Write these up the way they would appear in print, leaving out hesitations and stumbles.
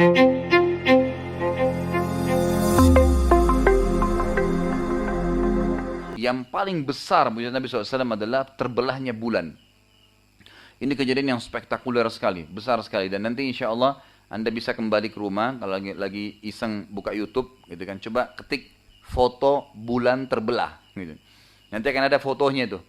Yang paling besar mujizat Nabi SAW adalah terbelahnya bulan. Ini kejadian yang spektakuler sekali, besar sekali. Dan nanti insya Allah Anda bisa kembali ke rumah, kalau lagi iseng buka YouTube, gitu kan, coba ketik foto bulan terbelah. Gitu. Nanti akan ada fotonya itu.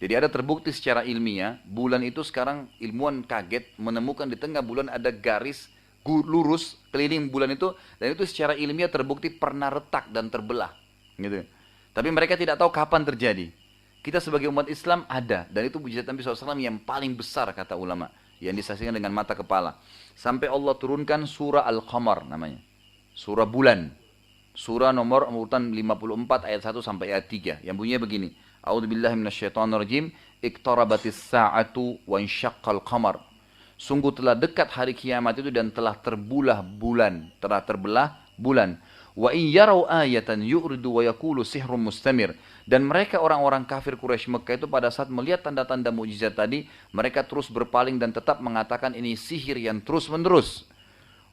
Jadi ada terbukti secara ilmiah, bulan itu sekarang ilmuwan kaget menemukan di tengah bulan ada garis lurus keliling bulan itu, dan itu secara ilmiah terbukti pernah retak dan terbelah. Gitu. Tapi mereka tidak tahu kapan terjadi. Kita sebagai umat Islam ada. Dan itu mujizat Nabi SAW yang paling besar kata ulama. Yang disaksikan dengan mata kepala. Sampai Allah turunkan surah Al-Qamar namanya. Surah bulan. Surah nomor urutan 54 ayat 1 sampai ayat 3. Yang bunyinya begini. A'udzubillahi minasyaitonirrajim. Iqtarabatis sa'atu wa insyaqqal qamar. Sungguh telah dekat hari kiamat itu dan telah terbelah bulan. Telah terbelah bulan. Wa in yarau ayatan yu'ridu wa yaqulu sihrun mustamir. Dan mereka orang-orang kafir Quraisy Mekah itu pada saat melihat tanda-tanda mukjizat tadi, mereka terus berpaling dan tetap mengatakan ini sihir yang terus-menerus.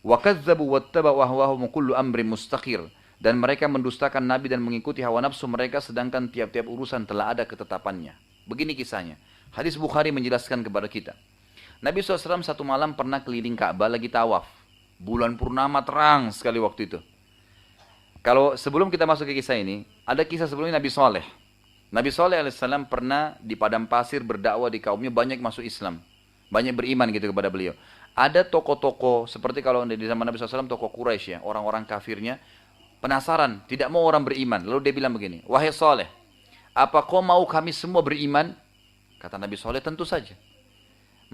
Wa kadzdzabu wattaba'u ahwahum kullu amrin mustaqir. Dan mereka mendustakan Nabi dan mengikuti hawa nafsu mereka sedangkan tiap-tiap urusan telah ada ketetapannya. Begini kisahnya. Hadis Bukhari menjelaskan kepada kita. Nabi SAW satu malam pernah keliling Ka'bah lagi tawaf. Bulan purnama terang sekali waktu itu. Kalau sebelum kita masuk ke kisah ini, ada kisah sebelumnya Nabi Saleh. Nabi Saleh alaihissalam pernah di padang pasir berdakwah di kaumnya, banyak masuk Islam. Banyak beriman gitu kepada beliau. Ada tokoh-tokoh, seperti kalau di zaman Nabi SAW, tokoh Quraisy ya, orang-orang kafirnya, penasaran, tidak mau orang beriman. Lalu dia bilang begini, wahai Saleh, apa kau mau kami semua beriman? Kata Nabi Saleh, tentu saja.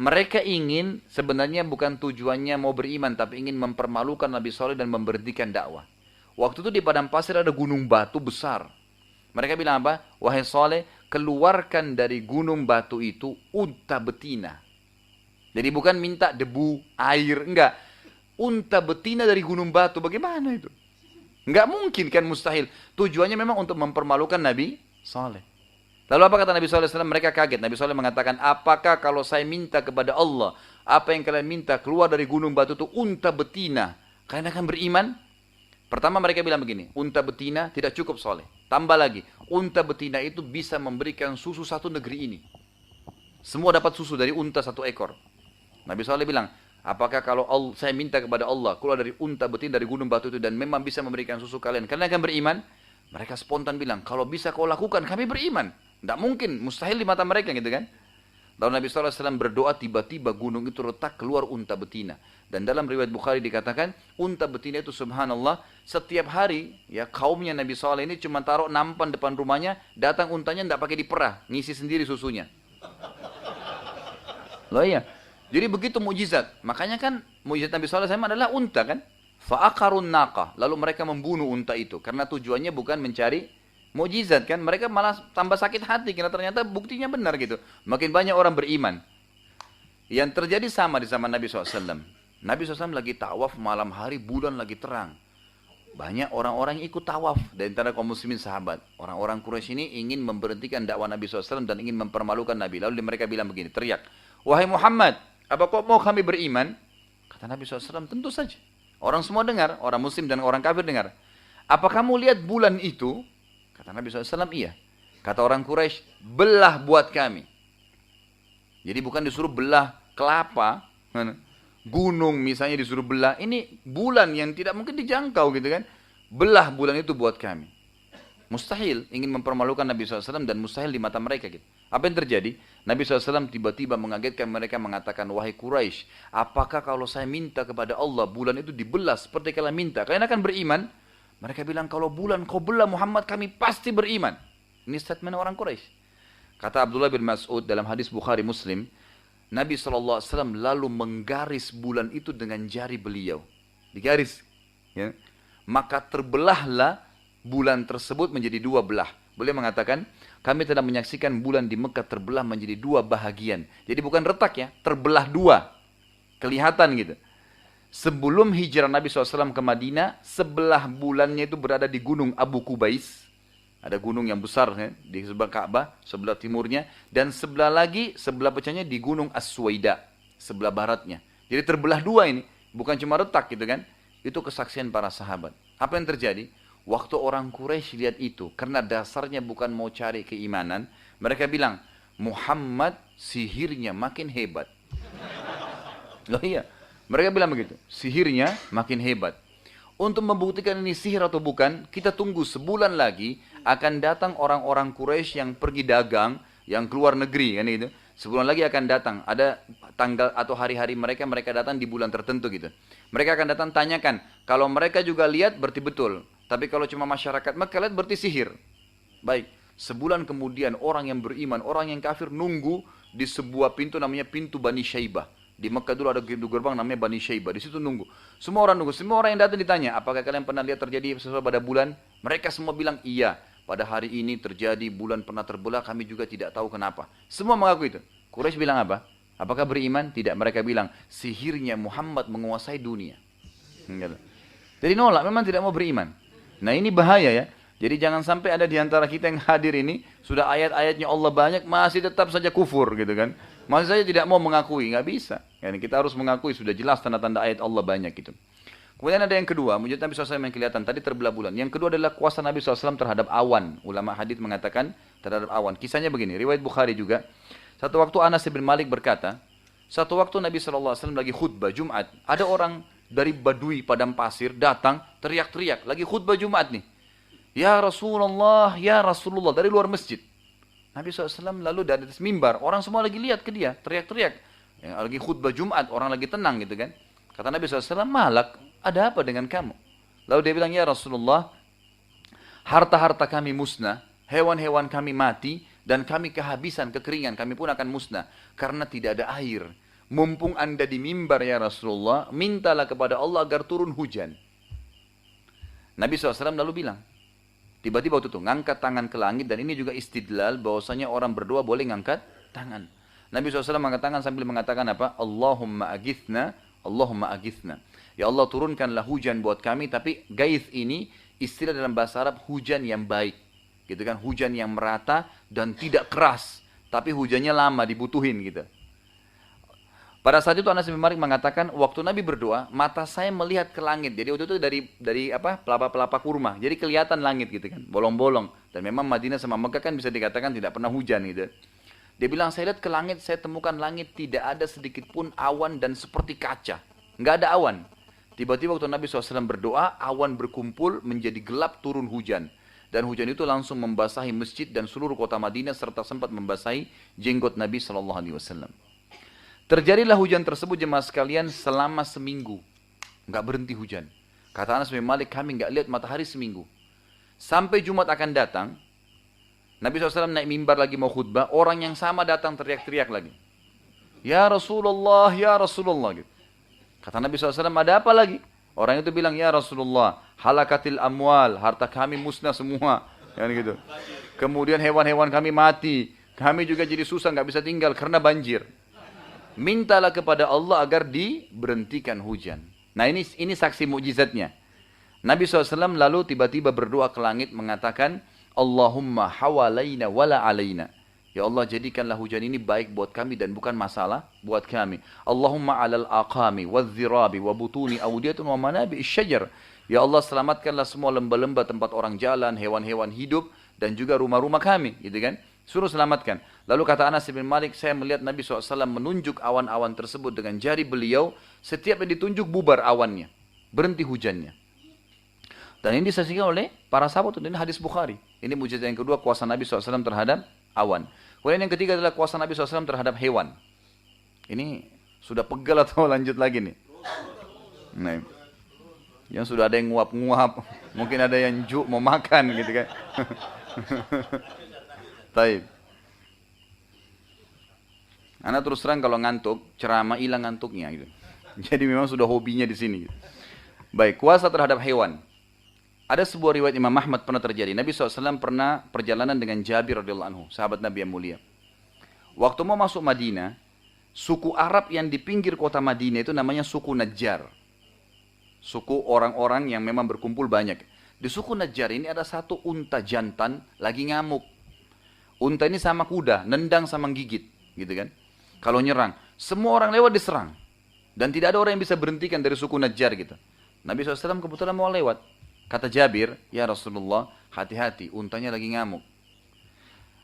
Mereka ingin, sebenarnya bukan tujuannya mau beriman, tapi ingin mempermalukan Nabi Saleh dan memberhentikan dakwah. Waktu itu di padang pasir ada gunung batu besar. Mereka bilang apa? Wahai Saleh, keluarkan dari gunung batu itu unta betina. Jadi bukan minta debu, air, enggak. Unta betina dari gunung batu, bagaimana itu? Enggak mungkin kan, mustahil. Tujuannya memang untuk mempermalukan Nabi Saleh. Lalu apa kata Nabi SAW? Mereka kaget. Nabi SAW mengatakan, apakah kalau saya minta kepada Allah, apa yang kalian minta keluar dari gunung batu itu unta betina, kalian akan beriman? Pertama mereka bilang begini, unta betina tidak cukup Saleh. Tambah lagi, unta betina itu bisa memberikan susu satu negeri ini. Semua dapat susu dari unta satu ekor. Nabi Saleh bilang, apakah kalau saya minta kepada Allah keluar dari unta betina dari gunung batu itu dan memang bisa memberikan susu kalian akan beriman? Mereka spontan bilang, kalau bisa kau lakukan kami beriman. Tidak mungkin, mustahil di mata mereka gitu kan. Lalu Nabi SAW berdoa, tiba-tiba gunung itu retak keluar unta betina. Dan dalam riwayat Bukhari dikatakan, unta betina itu subhanallah, setiap hari ya kaumnya Nabi SAW ini cuma taruh nampan depan rumahnya, datang untanya tidak pakai diperah, ngisi sendiri susunya. Loh iya, jadi begitu mujizat. Makanya kan mujizat Nabi SAW adalah unta kan. Fa'akarun naqa, lalu mereka membunuh unta itu. Karena tujuannya bukan mencari mujizat kan, mereka malah tambah sakit hati karena ternyata buktinya benar gitu. Makin banyak orang beriman. Yang terjadi sama di zaman Nabi SAW. Nabi SAW lagi tawaf malam hari, bulan lagi terang. Banyak orang-orang yang ikut tawaf dari antara kaum muslimin sahabat. Orang-orang Quraisy ini ingin memberhentikan dakwah Nabi SAW dan ingin mempermalukan Nabi. Lalu mereka bilang begini, teriak, wahai Muhammad, apa kau mau kami beriman? Kata Nabi SAW, tentu saja. Orang semua dengar, orang muslim dan orang kafir dengar. Apa kamu lihat bulan itu? Kata Nabi SAW, iya. Kata orang Quraisy, belah buat kami. Jadi bukan disuruh belah kelapa, gunung misalnya disuruh belah. Ini bulan yang tidak mungkin dijangkau gitu kan. Belah bulan itu buat kami. Mustahil, ingin mempermalukan Nabi SAW dan mustahil di mata mereka gitu. Apa yang terjadi? Nabi SAW tiba-tiba mengagetkan mereka mengatakan, wahai Quraisy, apakah kalau saya minta kepada Allah bulan itu dibelah seperti kalian minta, kalian akan beriman? Mereka bilang, kalau bulan kau belah Muhammad kami pasti beriman. Ini statement orang Quraisy. Kata Abdullah bin Mas'ud dalam hadis Bukhari Muslim, Nabi SAW lalu menggaris bulan itu dengan jari beliau. Digaris. Ya. Maka terbelahlah bulan tersebut menjadi dua belah. Beliau mengatakan, kami telah menyaksikan bulan di Mekah terbelah menjadi dua bahagian. Jadi bukan retak ya, terbelah dua. Kelihatan gitu. Sebelum hijrah Nabi SAW ke Madinah, sebelah bulannya itu berada di gunung Abu Qubais. Ada gunung yang besar ya, di sebelah Ka'bah, sebelah timurnya. Dan sebelah lagi, sebelah pecahnya di gunung As-Suwaida, sebelah baratnya. Jadi terbelah dua ini. Bukan cuma retak gitu kan. Itu kesaksian para sahabat. Apa yang terjadi? Waktu orang Quraisy lihat itu, karena dasarnya bukan mau cari keimanan, mereka bilang, Muhammad sihirnya makin hebat. Loh iya, mereka bilang begitu, sihirnya makin hebat. Untuk membuktikan ini sihir atau bukan, kita tunggu sebulan lagi akan datang orang-orang Quraisy yang pergi dagang, yang keluar negeri kan gitu. Sebulan lagi akan datang, ada tanggal atau hari-hari mereka datang di bulan tertentu gitu. Mereka akan datang tanyakan, kalau mereka juga lihat berarti betul. Tapi kalau cuma masyarakat Mekah lihat berarti sihir. Baik, sebulan kemudian orang yang beriman, orang yang kafir nunggu di sebuah pintu namanya pintu Bani Syaibah. Di Mekah dulu ada pintu gerbang namanya Bani Syaibah. Di situ nunggu. Semua orang nunggu. Semua orang yang datang ditanya, apakah kalian pernah lihat terjadi sesuatu pada bulan? Mereka semua bilang iya. Pada hari ini terjadi, bulan pernah terbelah, kami juga tidak tahu kenapa. Semua mengaku itu. Quraisy bilang apa? Apakah beriman? Tidak. Mereka bilang, sihirnya Muhammad menguasai dunia. Jadi nolak, memang tidak mau beriman. Nah ini bahaya ya. Jadi jangan sampai ada di antara kita yang hadir ini, sudah ayat-ayatnya Allah banyak, masih tetap saja kufur gitu kan. Masih saja tidak mau mengakui, nggak bisa. Yani kita harus mengakui, sudah jelas tanda-tanda ayat Allah banyak gitu. Kemudian ada yang kedua, mujizat Nabi SAW yang kelihatan, tadi terbelah bulan. Yang kedua adalah kuasa Nabi SAW terhadap awan. Ulama hadis mengatakan terhadap awan. Kisahnya begini, riwayat Bukhari juga. Satu waktu Anas bin Malik berkata, satu waktu Nabi SAW lagi khutbah Jumat, ada orang dari Badui padang pasir datang teriak-teriak, lagi khutbah Jumat nih. Ya Rasulullah, dari luar masjid. Nabi SAW lalu dari atas mimbar, orang semua lagi lihat ke dia, teriak-teriak. Yang lagi khutbah Jumat, orang lagi tenang gitu kan. Kata Nabi SAW, malak, ada apa dengan kamu? Lalu dia bilang, ya Rasulullah, harta-harta kami musnah, hewan-hewan kami mati, dan kami kehabisan, kekeringan, kami pun akan musnah. Karena tidak ada air. Mumpung anda di mimbar ya Rasulullah, mintalah kepada Allah agar turun hujan. Nabi SAW lalu bilang, tiba-tiba waktu itu ngangkat tangan ke langit, dan ini juga istidlal bahwasanya orang berdoa boleh ngangkat tangan. Nabi SAW mengangkat tangan sambil mengatakan apa? Allahumma agithna, Allahumma agithna. Ya Allah turunkanlah hujan buat kami, tapi gaith ini istilah dalam bahasa Arab hujan yang baik. Gitu kan, hujan yang merata dan tidak keras, tapi hujannya lama dibutuhin gitu. Pada saat itu Anas bin Malik mengatakan, waktu Nabi berdoa, mata saya melihat ke langit. Jadi waktu itu dari apa? Pelapa-pelapa kurma. Jadi kelihatan langit gitu kan, bolong-bolong. Dan memang Madinah sama Mekah kan bisa dikatakan tidak pernah hujan gitu. Dia bilang, saya lihat ke langit, saya temukan langit tidak ada sedikit pun awan dan seperti kaca. Nggak ada awan. Tiba-tiba waktu Nabi SAW berdoa, awan berkumpul menjadi gelap turun hujan. Dan hujan itu langsung membasahi masjid dan seluruh kota Madinah serta sempat membasahi jenggot Nabi SAW. Terjadilah hujan tersebut jemaah sekalian selama seminggu. Nggak berhenti hujan. Kata Anas bin Malik, kami nggak lihat matahari seminggu. Sampai Jumat akan datang, Nabi SAW naik mimbar lagi mau khutbah, orang yang sama datang teriak-teriak lagi. Ya Rasulullah, ya Rasulullah gitu. Kata Nabi SAW, ada apa lagi? Orang itu bilang, ya Rasulullah, halakatil amwal, harta kami musnah semua. Gitu. Kemudian hewan-hewan kami mati. Kami juga jadi susah, nggak bisa tinggal karena banjir. Mintalah kepada Allah agar diberhentikan hujan. Nah ini saksi mukjizatnya. Nabi SAW lalu tiba-tiba berdoa ke langit mengatakan, Allahumma hawalaina wala alaina. Ya Allah jadikanlah hujan ini baik buat kami dan bukan masalah buat kami. Allahumma alal aqami wadh-dhirabi wa butuni awdiyatun wa manabi'is syajar. Ya Allah selamatkanlah semua lembah-lembah tempat orang jalan, hewan-hewan hidup dan juga rumah-rumah kami, gitu kan? Suruh selamatkan. Lalu kata Anas bin Malik, saya melihat Nabi SAW menunjuk awan-awan tersebut dengan jari beliau, setiap yang ditunjuk bubar awannya, berhenti hujannya. Dan ini disaksikan oleh para sahabat, ini hadis Bukhari. Ini mujizat yang kedua, kuasa Nabi SAW terhadap awan. Kemudian yang ketiga adalah kuasa Nabi SAW terhadap hewan. Ini sudah pegal atau lanjut lagi nih? Nah, yang sudah ada yang nguap-nguap, mungkin ada yang mau makan gitu kan. Taib. Anak terus terang kalau ngantuk, ceramah hilang ngantuknya gitu. Jadi memang sudah hobinya di sini. Gitu. Baik, kuasa terhadap hewan. Ada sebuah riwayat Imam Ahmad pernah terjadi. Nabi SAW pernah perjalanan dengan Jabir radhiyallahu anhu, sahabat Nabi yang mulia. Waktu mau masuk Madinah, suku Arab yang di pinggir kota Madinah itu namanya suku Najjar. Suku orang-orang yang memang berkumpul banyak. Di suku Najjar ini ada satu unta jantan lagi ngamuk. Unta ini sama kuda, nendang sama gigit, gitu kan. Kalau nyerang, semua orang lewat diserang. Dan tidak ada orang yang bisa berhentikan dari suku Najjar gitu. Nabi SAW kebetulan mau lewat. Kata Jabir, ya Rasulullah, hati-hati, untanya lagi ngamuk.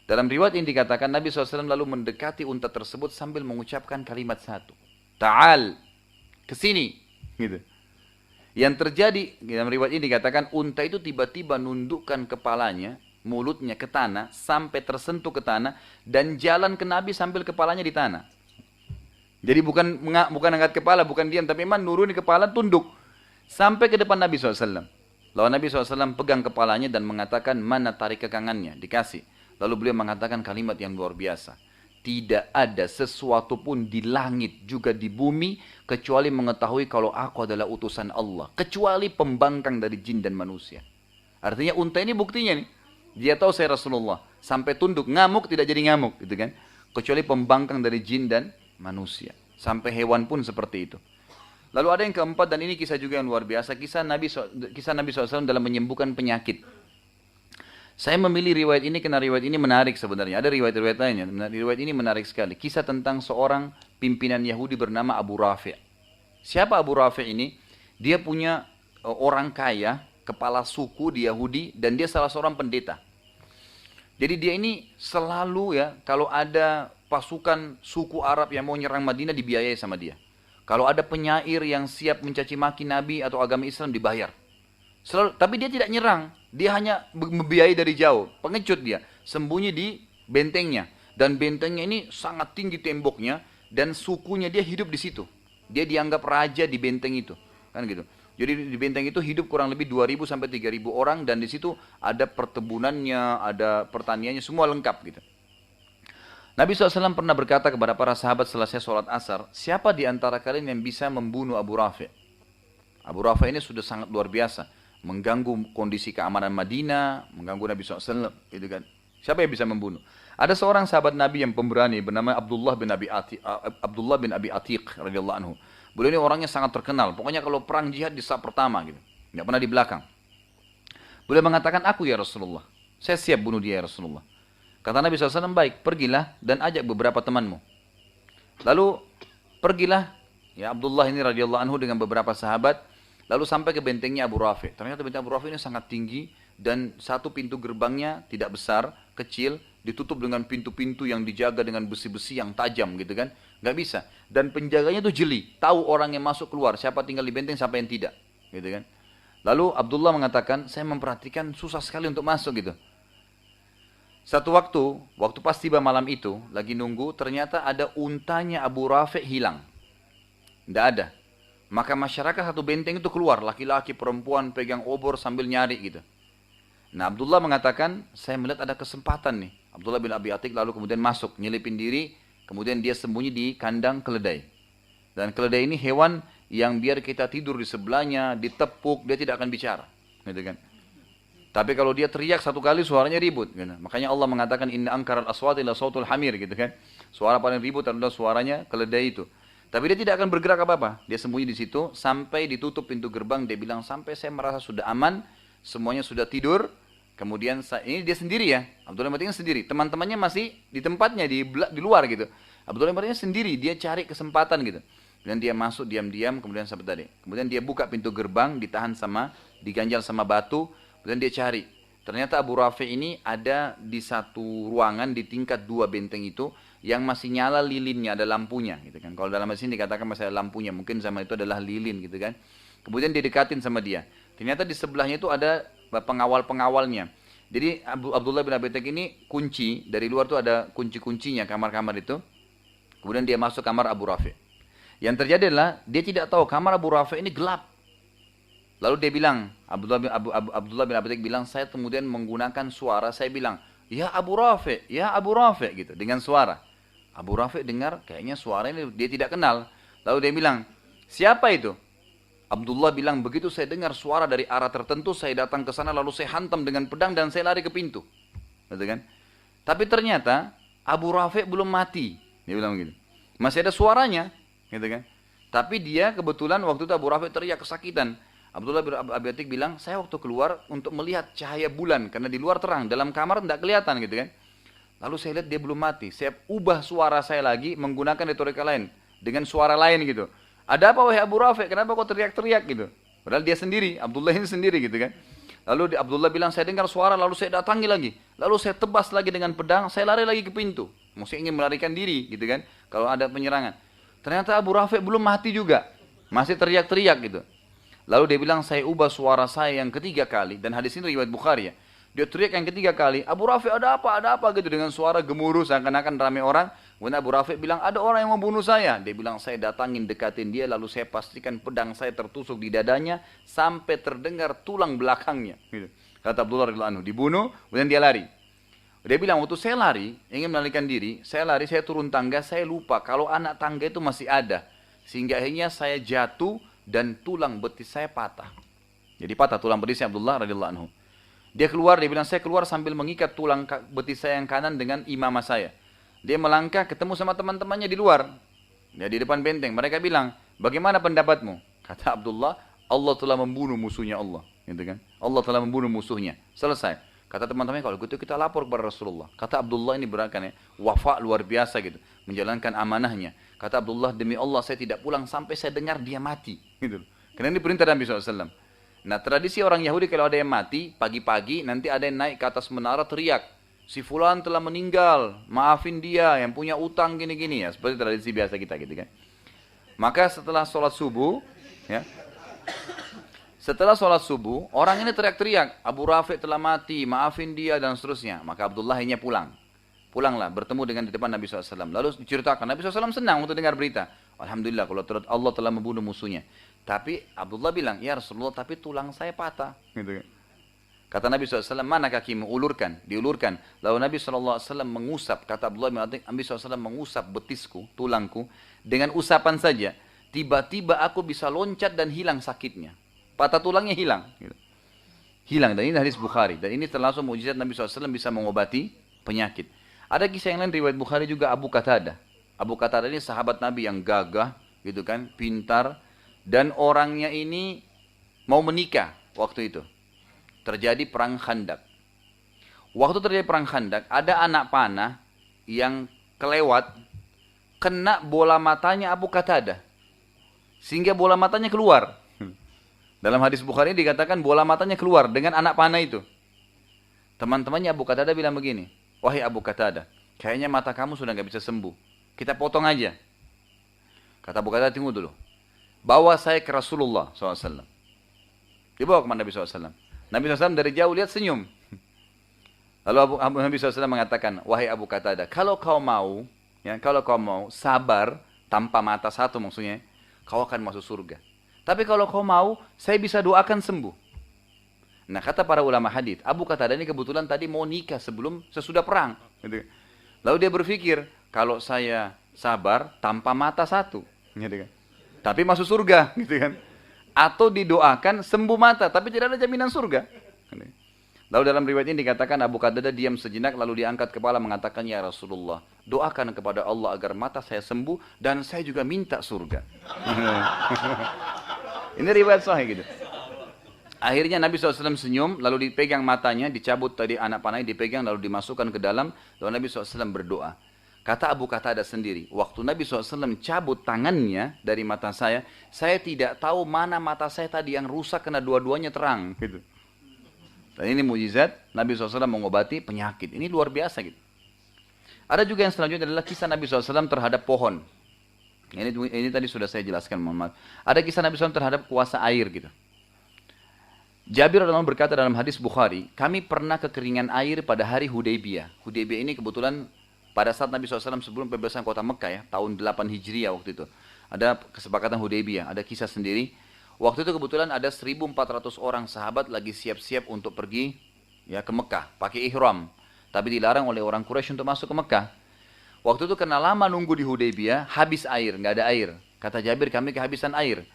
Dalam riwayat ini dikatakan Nabi SAW lalu mendekati unta tersebut sambil mengucapkan kalimat satu. Ta'al, kesini. Gitu. Yang terjadi, dalam riwayat ini dikatakan unta itu tiba-tiba nundukkan kepalanya, mulutnya ke tanah, sampai tersentuh ke tanah, dan jalan ke Nabi sambil kepalanya di tanah. Jadi bukan angkat kepala, bukan diam, tapi memang nuruni kepala, tunduk. Sampai ke depan Nabi SAW. Lalu Nabi SAW pegang kepalanya dan mengatakan, mana tarik kekangannya? Dikasih. Lalu beliau mengatakan kalimat yang luar biasa. Tidak ada sesuatu pun di langit juga di bumi, kecuali mengetahui kalau aku adalah utusan Allah. Kecuali pembangkang dari jin dan manusia. Artinya unta ini buktinya nih. Dia tahu saya Rasulullah. Sampai tunduk, ngamuk tidak jadi ngamuk. Gitu kan? Kecuali pembangkang dari jin dan manusia. Sampai hewan pun seperti itu. Lalu ada yang keempat, dan ini kisah juga yang luar biasa, kisah Nabi SAW dalam menyembuhkan penyakit. Saya memilih riwayat ini karena riwayat ini menarik sebenarnya. Ada riwayat-riwayat lainnya, riwayat ini menarik sekali. Kisah tentang seorang pimpinan Yahudi bernama Abu Rafi'. Siapa Abu Rafi' ini? Dia punya orang kaya, kepala suku di Yahudi, dan dia salah seorang pendeta. Jadi dia ini selalu ya, kalau ada pasukan suku Arab yang mau nyerang Madinah dibiayai sama dia. Kalau ada penyair yang siap mencaci maki Nabi atau agama Islam dibayar. Selalu, tapi dia tidak nyerang. Dia hanya membiayai dari jauh. Pengecut dia. Sembunyi di bentengnya. Dan bentengnya ini sangat tinggi temboknya. Dan sukunya dia hidup di situ. Dia dianggap raja di benteng itu. Kan gitu. Jadi di benteng itu hidup kurang lebih 2.000 sampai 3.000 orang. Dan di situ ada pertebunannya, ada pertaniannya, semua lengkap gitu. Nabi SAW pernah berkata kepada para sahabat selesai sholat asar, siapa di antara kalian yang bisa membunuh Abu Rafi'? Abu Rafi' ini sudah sangat luar biasa, mengganggu kondisi keamanan Madinah, mengganggu Nabi SAW, gitu kan. Siapa yang bisa membunuh? Ada seorang sahabat Nabi yang pemberani bernama Abdullah bin Abi Atiq radhiyallahu anhu. Beliau ini orangnya sangat terkenal. Pokoknya kalau perang jihad di saat pertama gitu, nggak pernah di belakang. Beliau mengatakan, aku ya Rasulullah, saya siap bunuh dia ya Rasulullah. Kata Nabi SAW, baik, pergilah dan ajak beberapa temanmu. Lalu pergilah ya Abdullah ini radhiyallahu anhu dengan beberapa sahabat, lalu sampai ke bentengnya Abu Rafi'. Ternyata benteng Abu Rafi' ini sangat tinggi dan satu pintu gerbangnya tidak besar, kecil, ditutup dengan pintu-pintu yang dijaga dengan besi-besi yang tajam gitu kan. Nggak bisa. Dan penjaganya itu jeli, tahu orang yang masuk keluar, siapa tinggal di benteng, siapa yang tidak. Gitu kan. Lalu Abdullah mengatakan, saya memperhatikan susah sekali untuk masuk gitu. Satu waktu pas tiba malam itu, lagi nunggu, ternyata ada untanya Abu Rafi' hilang. Tidak ada. Maka masyarakat satu benteng itu keluar, laki-laki, perempuan, pegang obor sambil nyari gitu. Nah Abdullah mengatakan, saya melihat ada kesempatan nih. Abdullah bin Abi Atiq lalu kemudian masuk, nyelipin diri, kemudian dia sembunyi di kandang keledai. Dan keledai ini hewan yang biar kita tidur di sebelahnya, ditepuk, dia tidak akan bicara. Gitu kan. Tapi kalau dia teriak satu kali suaranya ribut. Gitu. Makanya Allah mengatakan inna angkaral aswati la sautul hamir gitu kan. Suara paling ribut adalah suaranya keledai itu. Tapi dia tidak akan bergerak apa-apa. Dia sembunyi di situ sampai ditutup pintu gerbang. Dia bilang sampai saya merasa sudah aman, semuanya sudah tidur. Kemudian ini dia sendiri ya. Abdullah bin Atiq sendiri. Teman-temannya masih di tempatnya di luar gitu. Abdullah bin Atiq sendiri, dia cari kesempatan gitu. Kemudian dia masuk diam-diam, kemudian sampai tadi. Kemudian dia buka pintu gerbang, diganjal sama batu. Dan dia cari. Ternyata Abu Rafi' ini ada di satu ruangan di tingkat 2 benteng itu yang masih nyala lilinnya, ada lampunya gitu kan. Kalau dalam hadis ini dikatakan masih ada lampunya, mungkin zaman itu adalah lilin gitu kan. Kemudian dia dekatin sama dia. Ternyata di sebelahnya itu ada pengawal-pengawalnya. Jadi Abdullah bin Abi Atiq ini kunci, dari luar tuh ada kunci-kuncinya kamar-kamar itu. Kemudian dia masuk kamar Abu Rafi'. Yang terjadi adalah dia tidak tahu kamar Abu Rafi' ini gelap. Lalu dia bilang, Abdullah bin Abi Atiq bilang, saya kemudian menggunakan suara, saya bilang, ya Abu Rafi', gitu, dengan suara. Abu Rafi' dengar, kayaknya suara ini dia tidak kenal. Lalu dia bilang, siapa itu? Abdullah bilang, begitu saya dengar suara dari arah tertentu, saya datang ke sana, lalu saya hantam dengan pedang dan saya lari ke pintu. Gitu kan? Tapi ternyata, Abu Rafi' belum mati. Dia bilang begitu. Masih ada suaranya. Gitu kan? Tapi dia kebetulan waktu itu Abu Rafi' teriak kesakitan. Abdullah bin Abi Atiq bilang, saya waktu keluar untuk melihat cahaya bulan, karena di luar terang, dalam kamar tidak kelihatan gitu kan. Lalu saya lihat dia belum mati, saya ubah suara saya lagi, menggunakan retorika lain, dengan suara lain gitu. Ada apa wahai Abu Rafi? Kenapa kau teriak-teriak gitu? Padahal dia sendiri, Abdullah ini sendiri gitu kan. Lalu Abdullah bilang, saya dengar suara, lalu saya datangi lagi. Lalu saya tebas lagi dengan pedang, saya lari lagi ke pintu. Mesti ingin melarikan diri gitu kan, kalau ada penyerangan. Ternyata Abu Rafi belum mati juga. Masih teriak-teriak gitu. Lalu dia bilang, saya ubah suara saya yang ketiga kali. Dan hadis ini riwayat Bukhari ya. Dia teriak yang ketiga kali, Abu Rafi ada apa gitu. Dengan suara gemuruh, seakan-akan ramai orang. Kemudian Abu Rafi bilang, ada orang yang membunuh saya. Dia bilang, saya datangin, dekatin dia, lalu saya pastikan pedang saya tertusuk di dadanya, sampai terdengar tulang belakangnya. Gitu. Kata Abdullah radhiyallahu anhu, dibunuh, kemudian dia lari. Dia bilang, waktu saya lari, ingin melarikan diri, saya lari, saya turun tangga, saya lupa kalau anak tangga itu masih ada. Sehingga akhirnya saya jatuh dan tulang betis saya patah. Jadi patah tulang betisnya Abdullah radhiyallahu anhu. Dia keluar, dia bilang, saya keluar sambil mengikat tulang betis saya yang kanan dengan imamah saya. Dia melangkah ketemu sama teman-temannya di luar. Dia di depan benteng. Mereka bilang, bagaimana pendapatmu? Kata Abdullah, Allah telah membunuh musuhnya Allah. Gitu kan? Allah telah membunuh musuhnya. Selesai. Kata teman-temannya, kalau gitu kita lapor kepada Rasulullah. Kata Abdullah ini berakan ya, wafa luar biasa gitu. Menjalankan amanahnya. Kata Abdullah, demi Allah saya tidak pulang sampai saya dengar dia mati. Gitu. Karena ini perintah Nabi SAW. Nah tradisi orang Yahudi kalau ada yang mati, pagi-pagi nanti ada yang naik ke atas menara teriak. Si fulan telah meninggal, maafin dia yang punya utang gini-gini ya. Seperti tradisi biasa kita gitu kan. Maka setelah sholat subuh, ya, setelah sholat subuh, orang ini teriak-teriak, Abu Rafi telah mati, maafin dia dan seterusnya. Maka Abdullah akhirnya pulang. Pulanglah bertemu dengan di depan Nabi SAW. Lalu diceritakan, Nabi SAW senang untuk dengar berita. Alhamdulillah kalau Allah telah membunuh musuhnya. Tapi Abdullah bilang, ya Rasulullah tapi tulang saya patah. Gitu. Kata Nabi SAW, mana kakimu? Ulurkan, diulurkan. Lalu Nabi SAW mengusap, kata Abdullah, Nabi SAW mengusap betisku, tulangku. Dengan usapan saja, tiba-tiba aku bisa loncat dan hilang sakitnya. Patah tulangnya hilang. Gitu. Hilang, dan ini hadis Bukhari. Dan ini termasuk mukjizat Nabi SAW bisa mengobati penyakit. Ada kisah yang lain riwayat Bukhari juga Abu Qatadah. Abu Qatadah ini sahabat Nabi yang gagah, gitu kan, pintar. Dan orangnya ini mau menikah waktu itu. Terjadi perang Khandak. Waktu terjadi perang Khandak, ada anak panah yang kelewat, kena bola matanya Abu Qatadah. Sehingga bola matanya keluar. Dalam hadis Bukhari dikatakan bola matanya keluar dengan anak panah itu. Teman-temannya Abu Qatadah bilang begini, wahai Abu Qatadah, kayaknya mata kamu sudah nggak bisa sembuh. Kita potong aja. Kata Abu Qatadah, tunggu dulu. Bawa saya ke Rasulullah SAW. Dibawa ke Nabi SAW. Nabi SAW dari jauh lihat senyum. Lalu Nabi SAW mengatakan, wahai Abu Qatadah, kalau kau mau, ya, kalau kau mau sabar tanpa mata satu maksudnya, kau akan masuk surga. Tapi kalau kau mau, saya bisa doakan sembuh. Nah kata para ulama hadis, Abu Qatadah ini kebetulan tadi mau nikah sesudah perang. Gitu. Lalu dia berpikir, kalau saya sabar tanpa mata satu, gitu kan, tapi masuk surga, gitu kan. Atau didoakan sembuh mata, tapi tidak ada jaminan surga. Lalu dalam riwayat ini dikatakan Abu Qatadah diam sejenak, lalu diangkat kepala mengatakan, ya Rasulullah, doakan kepada Allah agar mata saya sembuh dan saya juga minta surga. Ini riwayat sahih gitu. Akhirnya Nabi SAW senyum, lalu dipegang matanya, dicabut tadi anak panahnya, dipegang lalu dimasukkan ke dalam, lalu Nabi SAW berdoa. Kata Abu Qatadah sendiri, waktu Nabi SAW cabut tangannya dari mata saya tidak tahu mana mata saya tadi yang rusak karena dua-duanya terang. Gitu. Dan ini mujizat Nabi SAW mengobati penyakit. Ini luar biasa gitu. Ada juga yang selanjutnya adalah kisah Nabi SAW terhadap pohon. Ini tadi sudah saya jelaskan, mohon maaf. Ada kisah Nabi SAW terhadap kuasa air gitu. Jabir radhiyallahu anhu berkata dalam hadis Bukhari, kami pernah kekeringan air pada hari Hudaybiyah. Hudaybiyah ini kebetulan pada saat Nabi SAW sebelum pembebasan kota Mekah ya, tahun 8 Hijriah waktu itu. Ada kesepakatan Hudaybiyah, ada kisah sendiri. Waktu itu kebetulan ada 1.400 orang sahabat lagi siap-siap untuk pergi ya ke Mekah, pakai ihram. Tapi dilarang oleh orang Quraisy untuk masuk ke Mekah. Waktu itu karena lama nunggu di Hudaybiyah, habis air, nggak ada air. Kata Jabir, kami kehabisan air.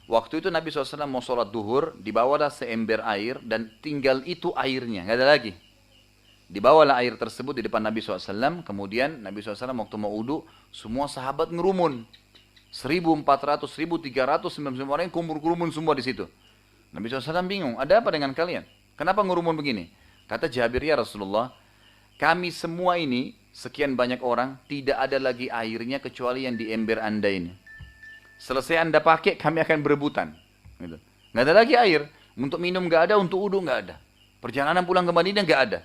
Waktu itu Nabi SAW mau sholat duhur, dibawalah seember air dan tinggal itu airnya, nggak ada lagi. Dibawalah air tersebut di depan Nabi SAW, kemudian Nabi SAW waktu mau wudu, semua sahabat ngerumun. 1.400, 1.300, 99 orang yang kumpul-kumpul semua di situ. Nabi SAW bingung, ada apa dengan kalian? Kenapa ngerumun begini? Kata Jabir, ya Rasulullah, kami semua ini, sekian banyak orang, tidak ada lagi airnya kecuali yang di ember anda ini. Selesai Anda pakai, kami akan berebutan. Gitu. Nggak ada lagi air. Untuk minum nggak ada, untuk wudhu nggak ada. Perjalanan pulang ke Madinah nggak ada.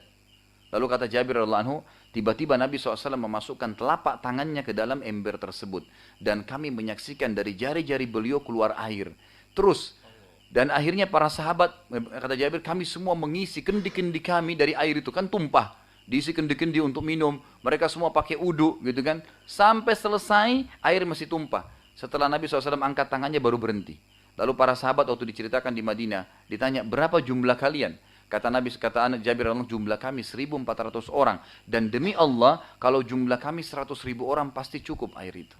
Lalu kata Jabir radhiyallahu anhu, tiba-tiba Nabi SAW memasukkan telapak tangannya ke dalam ember tersebut. Dan kami menyaksikan dari jari-jari beliau keluar air. Terus, dan akhirnya para sahabat, kata Jabir, kami semua mengisi kendi-kendi kami dari air itu. Kan tumpah. Diisi kendi-kendi untuk minum. Mereka semua pakai wudhu gitu kan. Sampai selesai, air masih tumpah. Setelah Nabi SAW angkat tangannya baru berhenti. Lalu para sahabat waktu diceritakan di Madinah, ditanya, berapa jumlah kalian? Kata Nabi, kata anak Jabir, jumlah kami 1.400 orang. Dan demi Allah, kalau jumlah kami 100.000 orang pasti cukup air itu.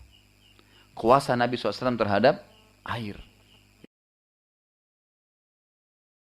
Kuasa Nabi SAW terhadap air.